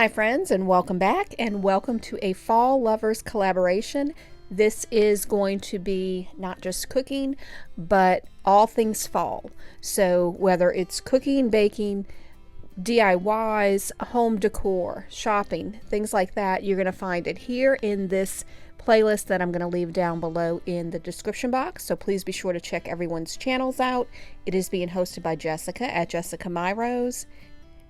Hi friends, and welcome back, and welcome to a Fall Lovers collaboration. This is going to be not just cooking, but all things fall. So whether it's cooking, baking, DIYs, home decor, shopping, things like that, you're going to find it here in this playlist that I'm going to leave down below in the description box. So please be sure to check everyone's channels out. It is being hosted by Jessica at Jessica My Rose.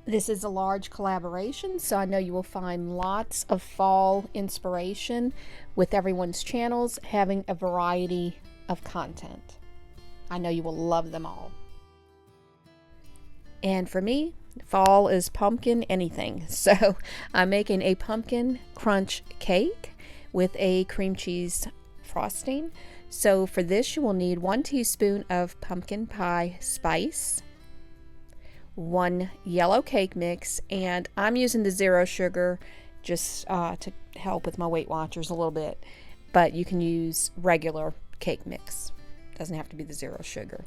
This is a large collaboration, so I know you will find lots of fall inspiration with everyone's channels having a variety of content. I know you will love them all. And for me, fall is pumpkin anything. So I'm making a pumpkin crunch cake with a cream cheese frosting. So for this, you will need 1 teaspoon of pumpkin pie spice, 1 yellow cake mix, and I'm using the 0 sugar just to help with my Weight Watchers a little bit, but you can use regular cake mix. Doesn't have to be the 0 sugar.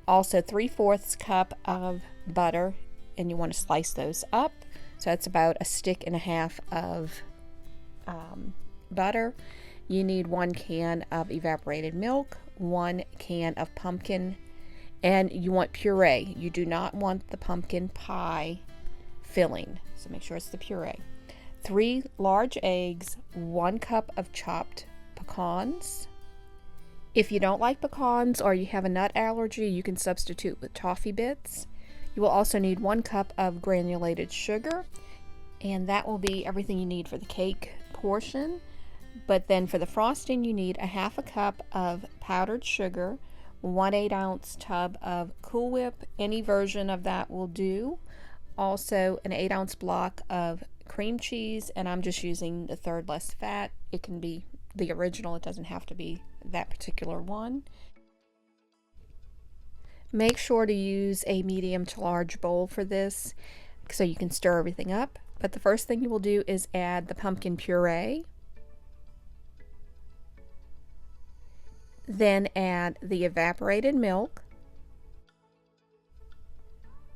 Also 3/4 cup of butter, and you want to slice those up, so that's about 1.5 sticks of butter. You need 1 can of evaporated milk, 1 can of pumpkin, and you want puree. You do not want the pumpkin pie filling, so make sure it's the puree. 3 large eggs, 1 cup of chopped pecans. If you don't like pecans or you have a nut allergy, you can substitute with toffee bits. You will also need 1 cup of granulated sugar, and that will be everything you need for the cake portion. But then for the frosting, you need 1/2 cup of powdered sugar, 1 8-ounce tub of Cool Whip, any version of that will do. Also an 8-ounce block of cream cheese, and I'm just using the 3rd less fat. It can be the original, it doesn't have to be that particular one. Make sure to use a medium to large bowl for this so you can stir everything up. But the first thing you will do is add the pumpkin puree. Then add the evaporated milk,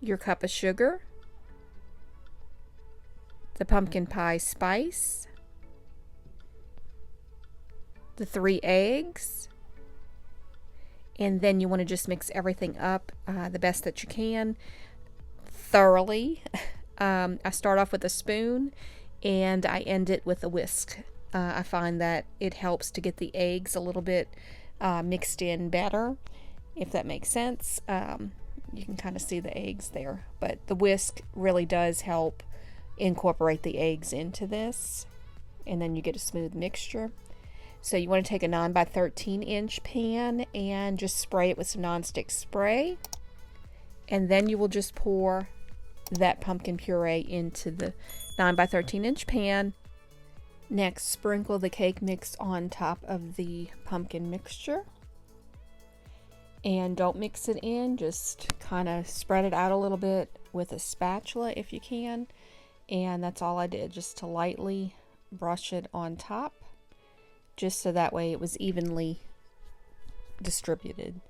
your cup of sugar, the pumpkin pie spice, the 3 eggs, and then you want to just mix everything up the best that you can thoroughly. I start off with a spoon and I end it with a whisk. I find that it helps to get the eggs a little bit mixed in better, if that makes sense. You can kind of see the eggs there, but the whisk really does help incorporate the eggs into this, and then you get a smooth mixture. So you want to take a 9 by 13 inch pan and just spray it with some nonstick spray, and then you will just pour that pumpkin puree into the 9 by 13 inch pan. Next, sprinkle the cake mix on top of the pumpkin mixture. And don't mix it in, just kind of spread it out a little bit with a spatula if you can. And that's all I did, just to lightly brush it on top, just so that way it was evenly distributed.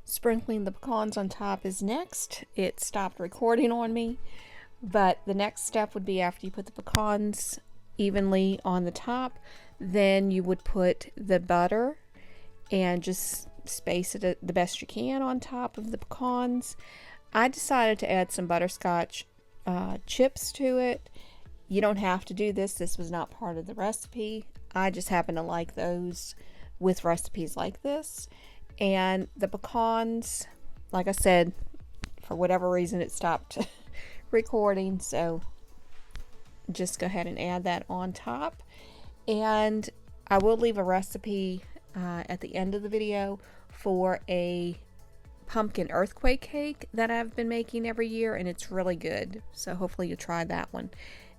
Sprinkling the pecans on top is next. It stopped recording on me. But the next step would be, after you put the pecans evenly on the top, then you would put the butter and just space it the best you can on top of the pecans. I decided to add some butterscotch chips to it. You don't have to do this. This was not part of the recipe. I just happen to like those with recipes like this. And the pecans, like I said, for whatever reason it stopped recording, so just go ahead and add that on top. And I will leave a recipe at the end of the video for a pumpkin earthquake cake that I've been making every year, and it's really good, so hopefully you'll try that one.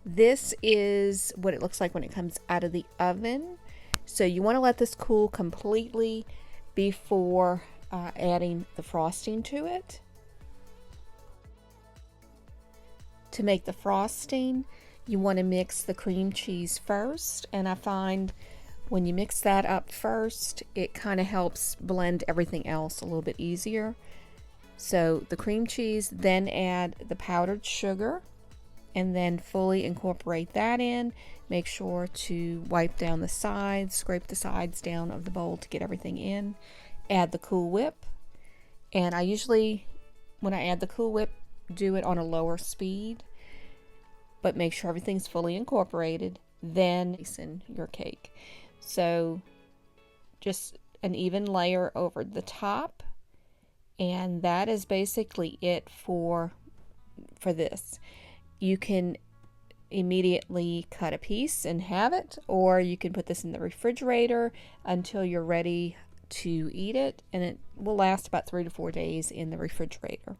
This is what it looks like when it comes out of the oven. So you want to let this cool completely before adding the frosting to it. To make the frosting, you want to mix the cream cheese first, and I find when you mix that up first, it kind of helps blend everything else a little bit easier. So the cream cheese, then add the powdered sugar, and then fully incorporate that in. Make sure to wipe down the sides, scrape the sides down of the bowl to get everything in. Add the Cool Whip, and I usually, when I add the Cool Whip, do it on a lower speed, but make sure everything's fully incorporated. Then in your cake. So just an even layer over the top, and that is basically it for this. You can immediately cut a piece and have it, or you can put this in the refrigerator until you're ready to eat it, and it will last about 3 to 4 days in the refrigerator,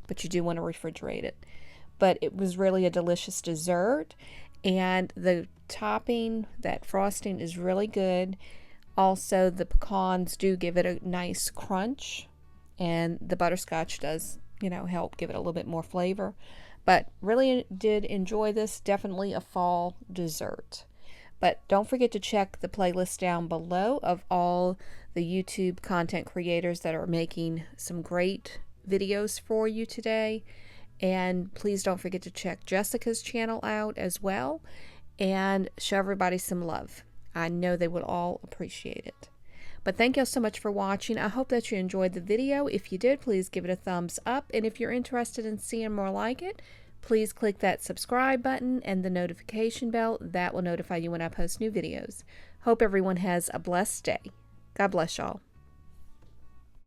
but you do want to refrigerate it. But it was really a delicious dessert, and the topping, that frosting, is really good. Also, the pecans do give it a nice crunch, and the butterscotch does, help give it a little bit more flavor. But really did enjoy this. Definitely a fall dessert. But don't forget to check the playlist down below of all the YouTube content creators that are making some great videos for you today. And please don't forget to check Jessica's channel out as well, and show everybody some love. I know they would all appreciate it. But thank you so much for watching. I hope that you enjoyed the video. If you did, please give it a thumbs up. And if you're interested in seeing more like it, please click that subscribe button and the notification bell. That will notify you when I post new videos. Hope everyone has a blessed day. God bless y'all.